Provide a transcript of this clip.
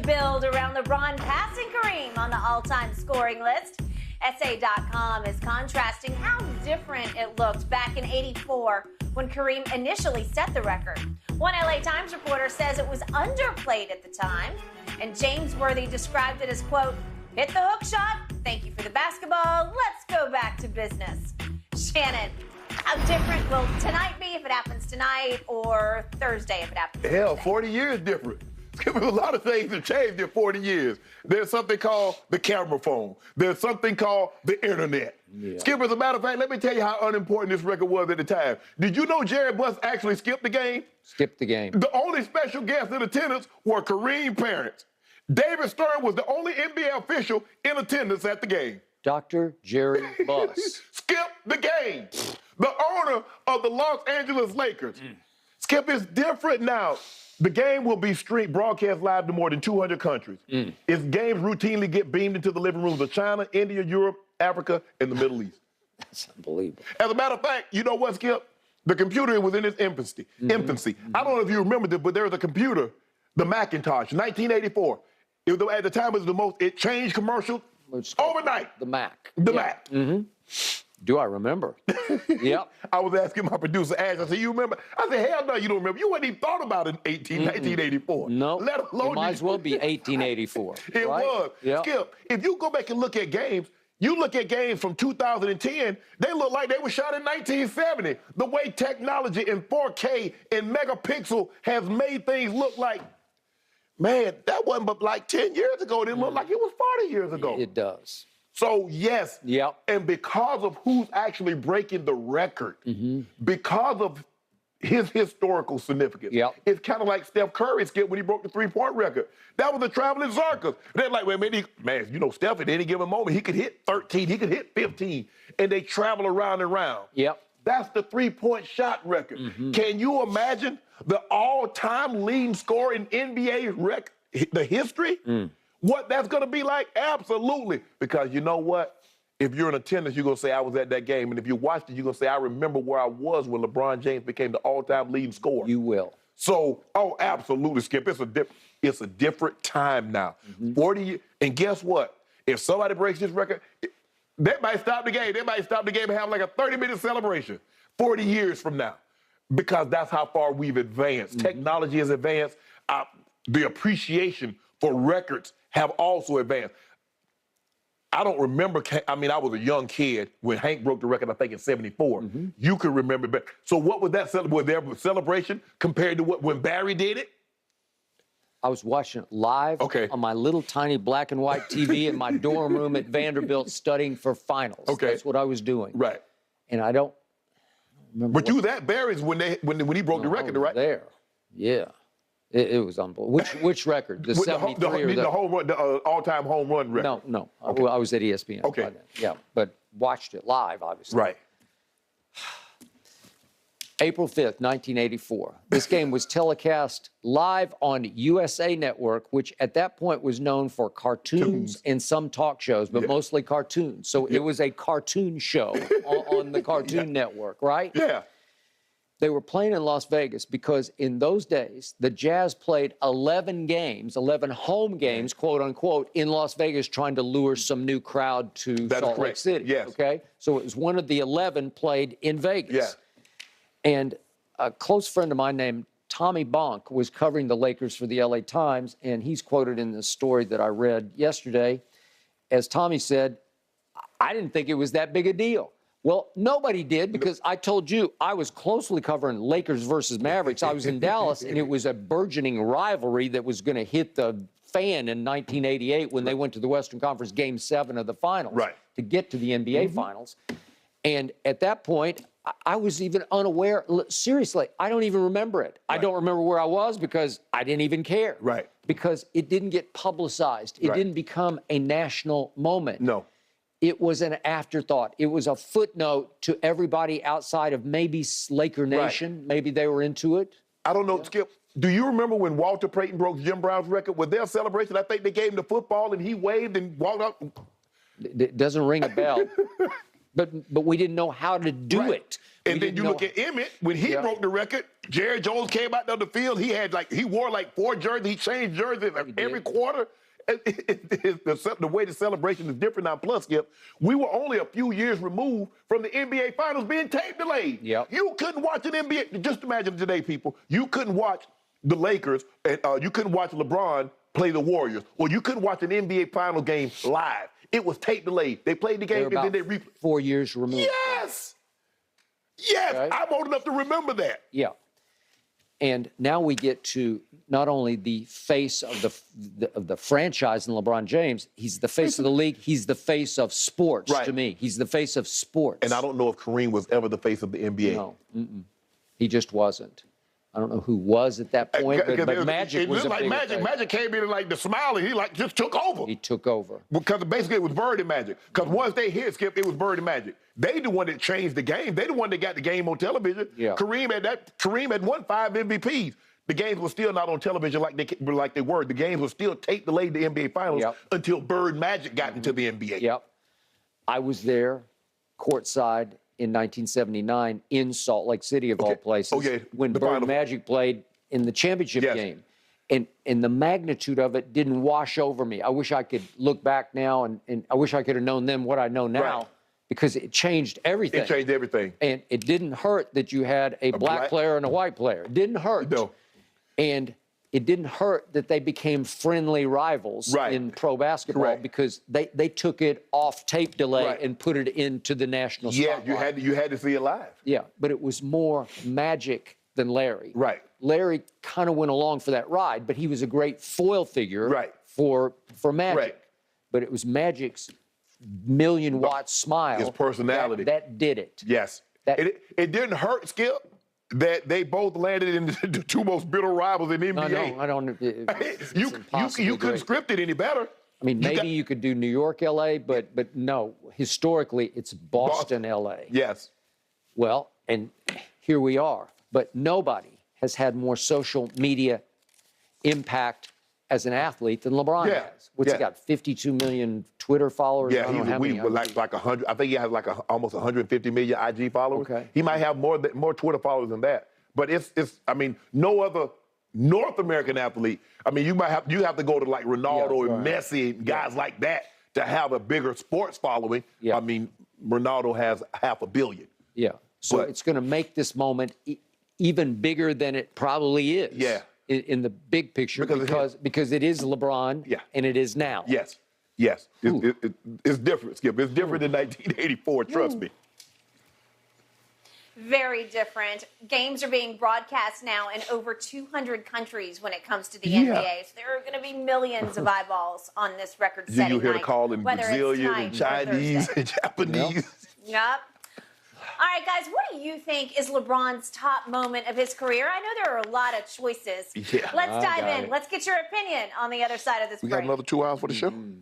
build around LeBron passing Kareem on the all-time scoring list. SA.com is contrasting how different it looked back in '84 when Kareem initially set the record. One LA Times reporter says it was underplayed at the time, and James Worthy described it as, quote, hit the hook shot, thank you for the basketball, let's go back to business. Shannon, how different will tonight be if it happens tonight, or Thursday if it happens Thursday? Hell, 40 years different. A lot of things have changed in 40 years. There's something called the camera phone. There's something called the internet. Yeah. Skip, as a matter of fact, let me tell you how unimportant this record was at the time. Did you know Jerry Buss actually skipped the game? Skipped the game. The only special guests in attendance were Kareem's parents. David Stern was the only NBA official in attendance at the game. Dr. Jerry Buss. Skip the game. The owner of the Los Angeles Lakers. Skip, is different now. The game will be broadcast live to more than 200 countries. Its games routinely get beamed into the living rooms of China, India, Europe, Africa, and the Middle East. That's unbelievable. As a matter of fact, you know what, Skip? The computer was in its infancy. I don't know if you remember this, but there was a computer, the Macintosh, 1984. At the time, it changed commercial overnight. The Mac. The Mac. Do I remember? Yep. I was asking my producer, Ash, I said, you remember? I said, hell no, you don't remember. You hadn't even thought about it in 1984. No, let alone it might as well be 1884. It right? was. Yep. Skip, if you go back and look at games, you look at games from 2010, they look like they were shot in 1970. The way technology in 4K and megapixel has made things look like, man, that wasn't but like 10 years ago. It looked like it was 40 years ago. It does. So, yes, and because of who's actually breaking the record, because of his historical significance, it's kind of like Steph Curry, Skip, when he broke the three-point record. That was the traveling circus. They're like, well, man, you know, Steph, at any given moment, he could hit 13, he could hit 15, and they travel around and around. That's the three-point shot record. Can you imagine the all-time leading scorer in NBA record, the history? What that's going to be like? Absolutely. Because you know what? If you're in attendance, you're going to say, I was at that game. And if you watched it, you're going to say, I remember where I was when LeBron James became the all-time leading scorer. You will. So, absolutely, Skip. It's a different time now. 40 years. And guess what? If somebody breaks this record, they might stop the game. They might stop the game and have like a 30-minute celebration 40 years from now. Because that's how far we've advanced. Technology has advanced. The appreciation for records have also advanced. I don't remember, I was a young kid when Hank broke the record, I think in '74. You could remember, but so what was that celebration compared to when Barry did it? I was watching it live on my little tiny black and white TV in my dorm room at Vanderbilt studying for finals. That's what I was doing. Right. And I don't remember. But you was at Barry's when he broke the record, right? There. Yeah. It was unbelievable. Which record? The 73 or the home run, the all-time home run record? No. I was at ESPN. By then. Yeah, but watched it live, obviously. Right. April 5th, 1984. This game was telecast live on USA Network, which at that point was known for cartoons and some talk shows, but mostly cartoons. So it was a cartoon show on the Cartoon Network, right? Yeah. They were playing in Las Vegas because in those days, the Jazz played 11 home games, quote unquote, in Las Vegas, trying to lure some new crowd to Salt Lake City. Yes. Okay. So it was one of the 11 played in Vegas. Yeah. And a close friend of mine named Tommy Bonk was covering the Lakers for the LA Times, and he's quoted in the story that I read yesterday. As Tommy said, I didn't think it was that big a deal. Well, nobody did, because I told you I was closely covering Lakers versus Mavericks. I was in Dallas, and it was a burgeoning rivalry that was going to hit the fan in 1988 when they went to the Western Conference Game 7 of the finals to get to the NBA Finals. And at that point, I was even unaware. Seriously, I don't even remember it. I don't remember where I was because I didn't even care. Because it didn't get publicized. It didn't become a national moment. No. It was an afterthought. It was a footnote to everybody outside of maybe Laker Nation. Maybe they were into it. I don't know, Skip. Do you remember when Walter Payton broke Jim Brown's record? Was there a celebration? I think they gave him the football and he waved and walked out. It doesn't ring a bell. But we didn't know how to do it. And then you look at Emmett, when he broke the record, Jerry Jones came out on the field, he wore like 4 jerseys, he changed jerseys every quarter. The way the celebration is different now. Plus, Skip, we were only a few years removed from the NBA Finals being tape delayed. Yep. You couldn't watch an NBA. Just imagine today, people. You couldn't watch the Lakers, and you couldn't watch LeBron play the Warriors, or you couldn't watch an NBA Final game live. It was tape delayed. They played the game and then they replayed. 4 years removed. Yes. Yes, okay. I'm old enough to remember that. Yeah. And now we get to not only the face of the franchise in LeBron James, he's the face of the league, he's the face of sports to me. He's the face of sports. And I don't know if Kareem was ever the face of the NBA. No, he just wasn't. I don't know who was at that point, but Magic was a big Magic. Magic came in and like the smile, and he like just took over. He took over. Because basically it was Bird and Magic. Because once they hit, Skip, it was Bird and Magic. They the one that changed the game. They the one that got the game on television. Yeah. Kareem had won 5 MVPs. The games were still not on television like they were. The games were still tape delayed the NBA Finals until Bird and Magic got into the NBA. Yep. I was there courtside in 1979 in Salt Lake City, of all places, when Bird and Magic played in the championship game. And the magnitude of it didn't wash over me. I wish I could look back now, and I wish I could have known then what I know now, because it changed everything. It changed everything. And it didn't hurt that you had a black player and a white player. It didn't hurt. No. And it didn't hurt that they became friendly rivals in pro basketball because they took it off tape delay and put it into the national spotlight. Yeah, you had to see it live. Yeah, but it was more Magic than Larry. Right. Larry kind of went along for that ride, but he was a great foil figure for Magic. Right. But it was Magic's million-watt smile. His personality. That did it. Yes. It didn't hurt, Skip, that they both landed in the 2 most bitter rivals in the NBA. I don't. You couldn't script it any better. I mean, maybe you could do New York, L.A., but no. Historically, it's Boston, L.A. Yes. Well, and here we are. But nobody has had more social media impact as an athlete than LeBron has. What's he got? 52 million Twitter followers? Yeah, I don't know how many. like 100. I think he has like almost 150 million IG followers. Okay. He might have more Twitter followers than that. But it's I mean, no other North American athlete. I mean, you have to go to like Ronaldo and Messi and guys like that to have a bigger sports following. I mean, Ronaldo has 500 million. Yeah. So it's going to make this moment even bigger than it probably is. Yeah. In the big picture, because it is LeBron, and it is now. Yes, yes. It's different, Skip. It's different than 1984, trust me. Very different. Games are being broadcast now in over 200 countries when it comes to the NBA. So there are going to be millions of eyeballs on this record-setting You hear night, the call in Brazilian and Chinese and Japanese. Yep. All right, guys, what do you think is LeBron's top moment of his career? I know there are a lot of choices. Yeah. Let's dive in. Let's get your opinion on the other side of this break. We got another 2 hours for the show?